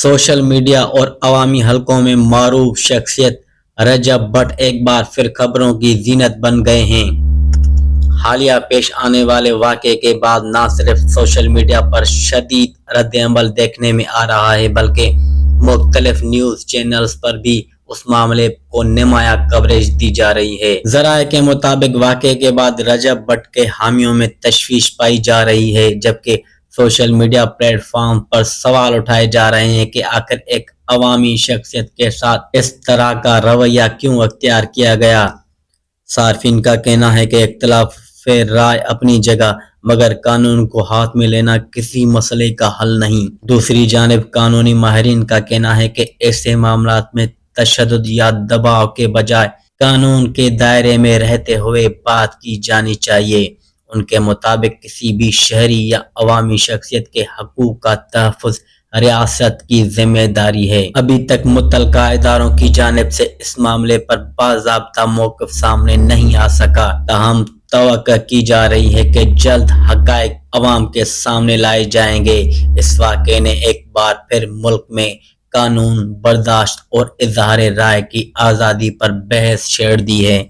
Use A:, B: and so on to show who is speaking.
A: Social media اور عوامی حلقوں میں معروف شخصیت رجب بٹ ایک بار پھر خبروں کی زینت بن گئے ہیں۔ حالیہ پیش آنے والے واقعے کے بعد نہ صرف سوشل میڈیا پر شدید رد عمل دیکھنے میں آ رہا ہے بلکہ مختلف نیوز چینلز پر بھی اس معاملے کو نمایاں کوریج دی جا رہی ہے۔ ذرائع کے مطابق واقعے کے بعد رجب بٹ کے حامیوں میں تشویش پائی جا رہی ہے، جبکہ سوشل میڈیا پلیٹ فارم پر سوال اٹھائے جا رہے ہیں کہ آخر ایک عوامی شخصیت کے ساتھ اس طرح کا رویہ کیوں اختیار کیا گیا۔ صارفین کا کہنا ہے کہ اختلاف رائے اپنی جگہ، مگر قانون کو ہاتھ میں لینا کسی مسئلے کا حل نہیں۔ دوسری جانب قانونی ماہرین کا کہنا ہے کہ ایسے معاملات میں تشدد یا دباؤ کے بجائے قانون کے دائرے میں رہتے ہوئے بات کی جانی چاہیے۔ ان کے مطابق کسی بھی شہری یا عوامی شخصیت کے حقوق کا تحفظ ریاست کی ذمہ داری ہے۔ ابھی تک متعلقہ اداروں کی جانب سے اس معاملے پر باضابطہ موقف سامنے نہیں آ سکا، تاہم توقع کی جا رہی ہے کہ جلد حقائق عوام کے سامنے لائے جائیں گے۔ اس واقعے نے ایک بار پھر ملک میں قانون، برداشت اور اظہار رائے کی آزادی پر بحث چھیڑ دی ہے۔